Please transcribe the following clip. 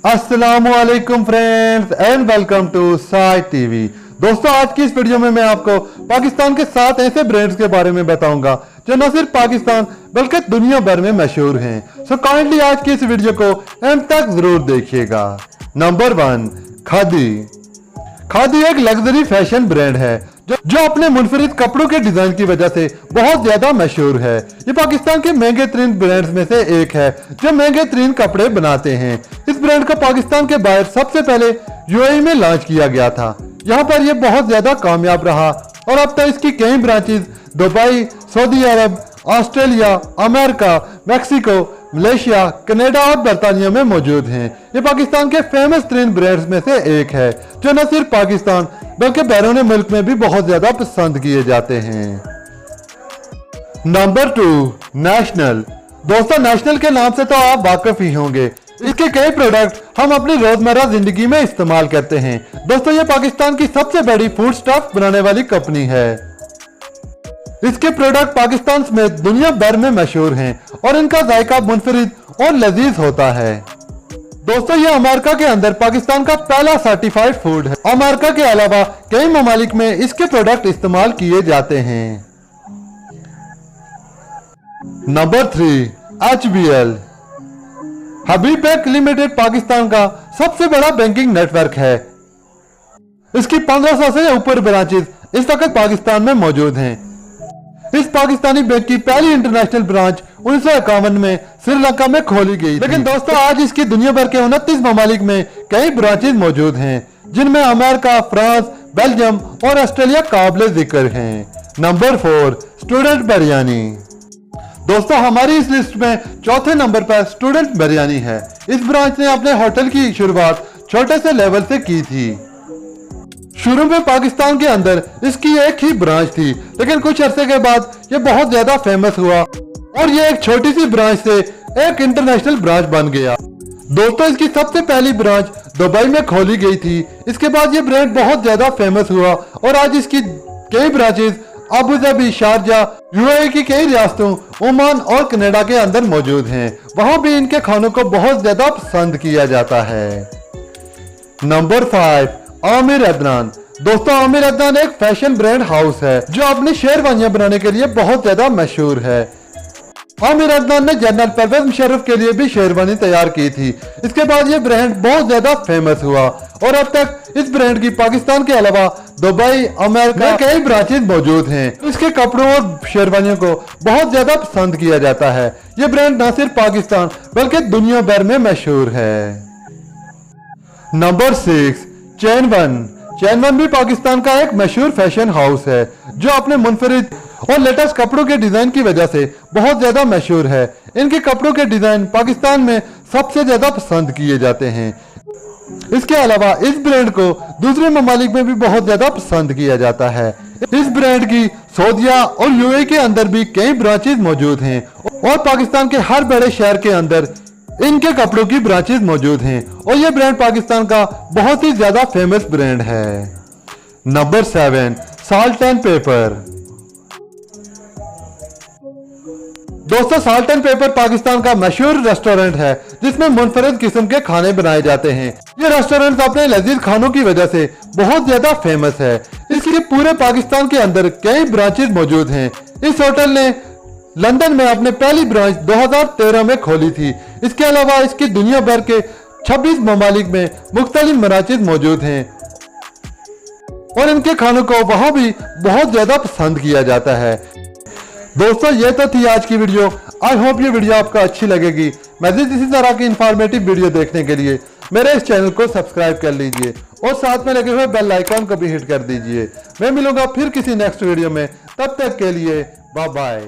अस्सलामुअलैकुम friends and welcome to Sai TV. दोस्तों, आज की इस वीडियो में मैं आपको पाकिस्तान के 7 ऐसे ब्रांड्स के बारे में बताऊंगा जो न सिर्फ पाकिस्तान बल्कि दुनिया भर में मशहूर हैं। सो काइंडली आज की इस वीडियो को एंड तक जरूर देखिएगा। नंबर 1, खादी। खादी एक लग्जरी फैशन ब्रांड है जो अपने मुनफरिद कपड़ों के डिजाइन की वजह से बहुत ज्यादा मशहूर है। ये पाकिस्तान के महंगे तरीन ब्रांड्स में से एक है जो महंगे तरीन कपड़े बनाते हैं। इस ब्रांड को पाकिस्तान के बाहर सबसे पहले यूएई में लॉन्च किया गया था। यहाँ पर यह बहुत ज्यादा कामयाब रहा और अब तक इसकी कई branches Dubai, Saudi Arab, Australia, America, Mexico, Malaysia, Canada और बर्तानिया में मौजूद हैं। ये पाकिस्तान के फेमस तरीन ब्रांड्स में से एक है जो न सिर्फ पाकिस्तान बल्कि बैरून मुल्क में भी बहुत ज्यादा पसंद किए जाते हैं। Number 2, national. दोस्तों, नेशनल के नाम से तो आप वाकिफ ही होंगे। इसके कई प्रोडक्ट हम अपनी रोजमर्रा जिंदगी में इस्तेमाल करते हैं। दोस्तों, ये पाकिस्तान की सबसे बड़ी फूड स्टफ बनाने वाली कंपनी है। इसके प्रोडक्ट पाकिस्तान समेत दुनिया भर में मशहूर हैं और इनका जायका मुनफरिद और लजीज होता है। दोस्तों, ये अमेरिका के अंदर पाकिस्तान का पहला सर्टिफाइड फूड है। अमेरिका के अलावा कई ममालिक में इसके प्रोडक्ट इस्तेमाल किए जाते हैं। Number 3, HBL। हबीब बैंक लिमिटेड पाकिस्तान का सबसे बड़ा बैंकिंग नेटवर्क है। इसकी 1500 से ऊपर ब्रांचेस इस वक्त पाकिस्तान में मौजूद हैं। इस पाकिस्तानी बैंक की पहली इंटरनेशनल ब्रांच 1951 में श्रीलंका में खोली गई। लेकिन दोस्तों, आज इसकी दुनिया भर के 29 ममालिक में कई ब्रांचेस मौजूद हैं जिनमें अमेरिका, फ्रांस, बेल्जियम और ऑस्ट्रेलिया काबिल जिक्र हैं। Number 4, student biryani. दोस्तों, हमारी इस लिस्ट में चौथे नंबर पर स्टूडेंट बिरयानी है। इस ब्रांच ने अपने होटल की शुरुआत छोटे से लेवल से की थी। शुरू में पाकिस्तान के अंदर इसकी एक ही ब्रांच थी, लेकिन कुछ अरसे के बाद ये बहुत ज्यादा फेमस हुआ और ये एक छोटी सी ब्रांच से एक इंटरनेशनल ब्रांच बन गया। दोस्तों, इसकी सबसे पहली ब्रांच दुबई में खोली गई थी। इसके बाद ये ब्रांड बहुत ज्यादा फेमस हुआ और आज इसकी कई branches Abu Dhabi, Sharjah, UAE की कई रियासतों, ओमान और कनाडा के अंदर मौजूद हैं। वहां भी इनके खानों को बहुत ज्यादा पसंद किया जाता है। नंबर 5, आमिर अदनान। दोस्तों, आमिर अदनान एक फैशन ब्रांड हाउस है जो अपनी शेरवानियां बनाने के लिए बहुत ज्यादा मशहूर है। आमिर अदनान ने जनरल परवेज मुशर्रफ के लिए भी शेरवानी तैयार की थी। इसके बाद ये ब्रांड बहुत ज्यादा फेमस हुआ और अब तक इस ब्रांड की पाकिस्तान के अलावा दुबई, अमेरिका में कई ब्रांचेस मौजूद हैं। इसके कपड़ों और शेरवानियों को बहुत ज्यादा पसंद किया जाता है। ये ब्रांड न सिर्फ पाकिस्तान बल्कि दुनिया भर में मशहूर है। नंबर 6, चैन वन। चैन वन भी पाकिस्तान का एक मशहूर फैशन हाउस है जो अपने मुनफरिद और लेटेस्ट कपड़ों के डिजाइन की वजह से बहुत ज्यादा मशहूर है। इनके कपड़ों के डिजाइन पाकिस्तान में सबसे ज्यादा पसंद किए जाते हैं। इसके अलावा इस ब्रांड को दूसरे ममालिक में भी बहुत ज्यादा पसंद किया जाता है। इस ब्रांड की सऊदीया और यूएई के अंदर भी कई ब्रांचेस मौजूद हैं और पाकिस्तान के हर बड़े शहर के अंदर इनके कपड़ों की ब्रांचेस मौजूद हैं और यह ब्रांड पाकिस्तान का बहुत ही ज्यादा फेमस ब्रांड है। Number 7, salt and paper. दोस्तों, साल्ट एंड पेपर पाकिस्तान का मशहूर रेस्टोरेंट है जिसमें मुनफरिद किस्म के खाने बनाए जाते हैं। ये रेस्टोरेंट अपने लजीज खानों की वजह से बहुत ज्यादा फेमस है। इसलिए पूरे पाकिस्तान के अंदर कई ब्रांचेस मौजूद हैं। इस होटल ने लंदन में अपने पहली ब्रांच 2013 में खोली थी। इसके अलावा इसकी दुनिया भर के 26 ममालिक में मुख्तलिफ मराचिज मौजूद हैं और इनके खानों को वहां भी बहुत ज्यादा पसंद किया जाता है। दोस्तों, ये तो थी आज की वीडियो। आई होप ये वीडियो आपको अच्छी लगेगी। मज़ीद इसी तरह की इंफॉर्मेटिव वीडियो देखने के लिए मेरे इस चैनल को सब्सक्राइब कर लीजिए और साथ में लगे हुए बेल आइकॉन को भी हिट कर दीजिए। मैं मिलूंगा फिर किसी नेक्स्ट वीडियो में। तब तक के लिए बाय बाय।